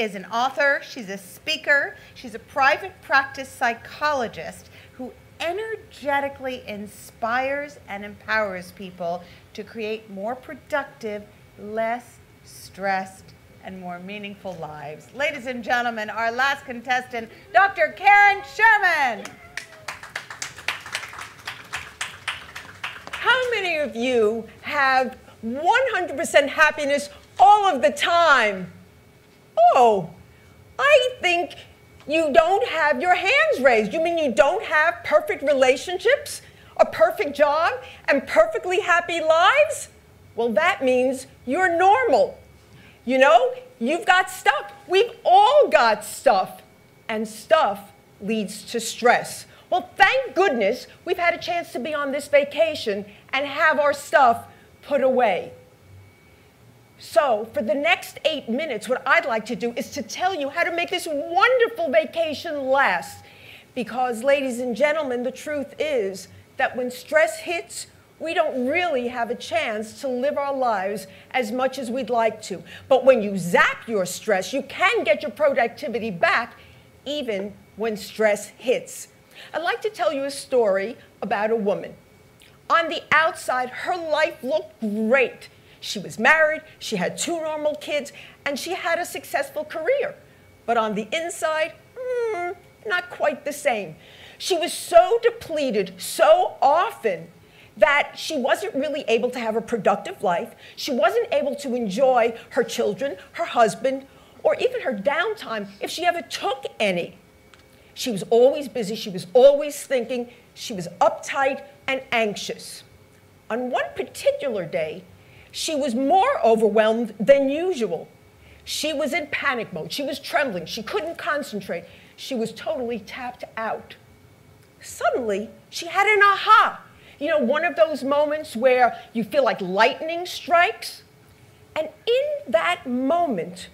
is an author, she's a speaker, she's a private practice psychologist who energetically inspires and empowers people to create more productive, less stressed, and more meaningful lives. Ladies and gentlemen, our last contestant, Dr. Karen Sherman. How many of you have 100% happiness all of the time? Oh, I think you don't have your hands raised. You mean you don't have perfect relationships, a perfect job, and perfectly happy lives? Well, that means you're normal. You know, you've got stuff. We've all got stuff. And stuff leads to stress. Well, thank goodness we've had a chance to be on this vacation and have our stuff put away. So for the next 8 minutes, what I'd like to do is to tell you how to make this wonderful vacation last. Because, ladies and gentlemen, the truth is that when stress hits, we don't really have a chance to live our lives as much as we'd like to. But when you zap your stress, you can get your productivity back even when stress hits. I'd like to tell you a story about a woman. On the outside, her life looked great. She was married, she had 2 normal kids, and she had a successful career. But on the inside, not quite the same. She was so depleted so often that she wasn't really able to have a productive life. She wasn't able to enjoy her children, her husband, or even her downtime if she ever took any. She was always busy, she was always thinking, she was uptight and anxious. On one particular day, she was more overwhelmed than usual. She was in panic mode. She was trembling. She couldn't concentrate. She was totally tapped out. Suddenly, she had an aha. You know, one of those moments where you feel like lightning strikes. And in that moment,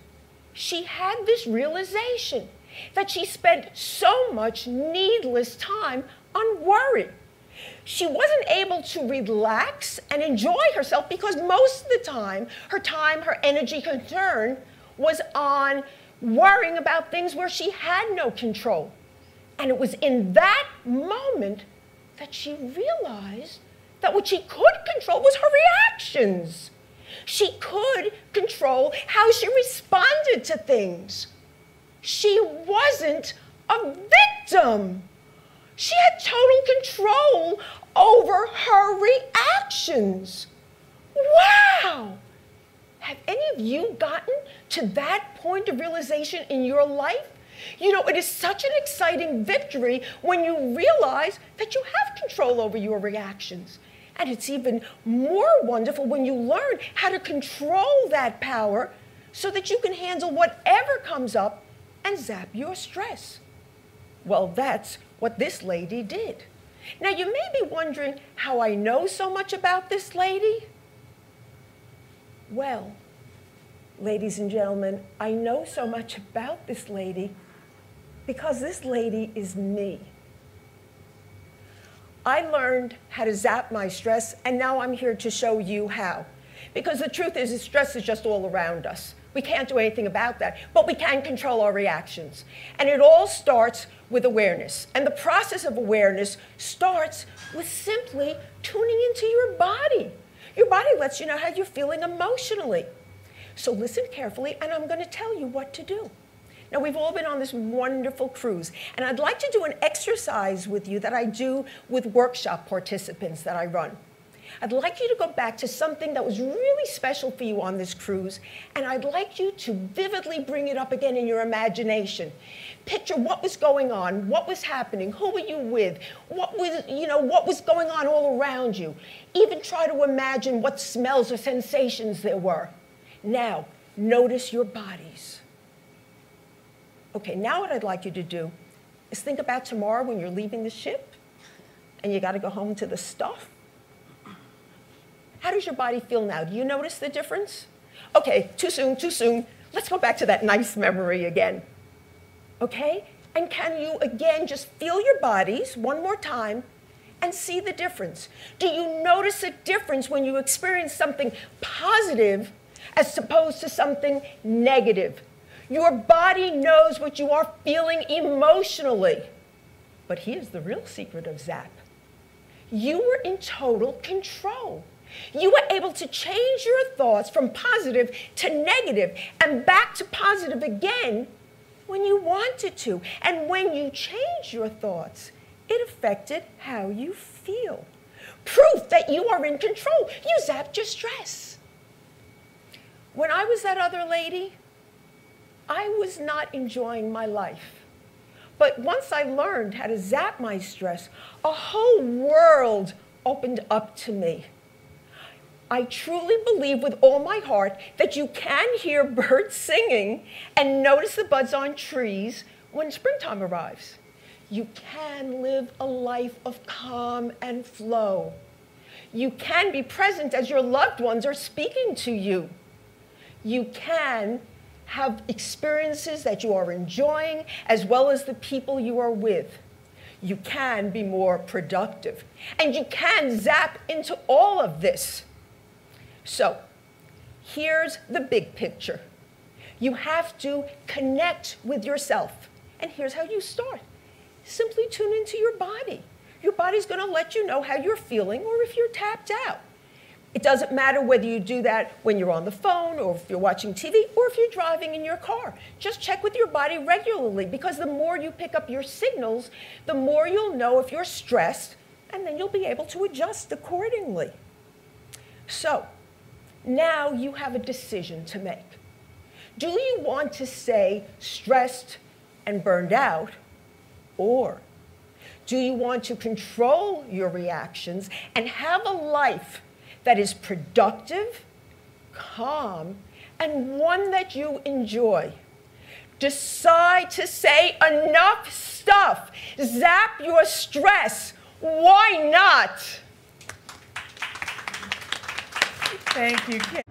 she had this realization that she spent so much needless time on worry. She wasn't able to relax and enjoy herself because most of the time, her energy, concern was on worrying about things where she had no control. And it was in that moment that she realized that what she could control was her reactions. She could control how she responded to things. She wasn't a victim. She had total control over her reactions. Wow! Have any of you gotten to that point of realization in your life? You know, it is such an exciting victory when you realize that you have control over your reactions. And it's even more wonderful when you learn how to control that power so that you can handle whatever comes up and zap your stress. Well, that's what this lady did. Now, you may be wondering how I know so much about this lady. Well, ladies and gentlemen, I know so much about this lady because this lady is me. I learned how to zap my stress, and now I'm here to show you how. Because the truth is, stress is just all around us. We can't do anything about that, but we can control our reactions. And it all starts with awareness. And the process of awareness starts with simply tuning into your body. Your body lets you know how you're feeling emotionally. So listen carefully, and I'm going to tell you what to do. Now, we've all been on this wonderful cruise, and I'd like to do an exercise with you that I do with workshop participants that I run. I'd like you to go back to something that was really special for you on this cruise, and I'd like you to vividly bring it up again in your imagination. Picture what was going on, what was happening, who were you with, what was going on all around you. Even try to imagine what smells or sensations there were. Now, notice your bodies. Okay, now what I'd like you to do is think about tomorrow when you're leaving the ship and you got to go home to the stuff. How does your body feel now? Do you notice the difference? Okay, too soon, too soon. Let's go back to that nice memory again. Okay? And can you again just feel your bodies one more time and see the difference? Do you notice a difference when you experience something positive as opposed to something negative? Your body knows what you are feeling emotionally. But here's the real secret of Zap. You were in total control. You were able to change your thoughts from positive to negative and back to positive again when you wanted to. And when you changed your thoughts, it affected how you feel. Proof that you are in control. You zapped your stress. When I was that other lady, I was not enjoying my life. But once I learned how to zap my stress, a whole world opened up to me. I truly believe with all my heart that you can hear birds singing and notice the buds on trees when springtime arrives. You can live a life of calm and flow. You can be present as your loved ones are speaking to you. You can have experiences that you are enjoying as well as the people you are with. You can be more productive. And you can zap into all of this. So, here's the big picture. You have to connect with yourself. And here's how you start. Simply tune into your body. Your body's going to let you know how you're feeling or if you're tapped out. It doesn't matter whether you do that when you're on the phone or if you're watching TV or if you're driving in your car. Just check with your body regularly because the more you pick up your signals, the more you'll know if you're stressed, and then you'll be able to adjust accordingly. So, now you have a decision to make. Do you want to stay stressed and burned out, or do you want to control your reactions and have a life that is productive, calm, and one that you enjoy? Decide to say enough stuff. Zap your stress. Why not? Thank you, Kim.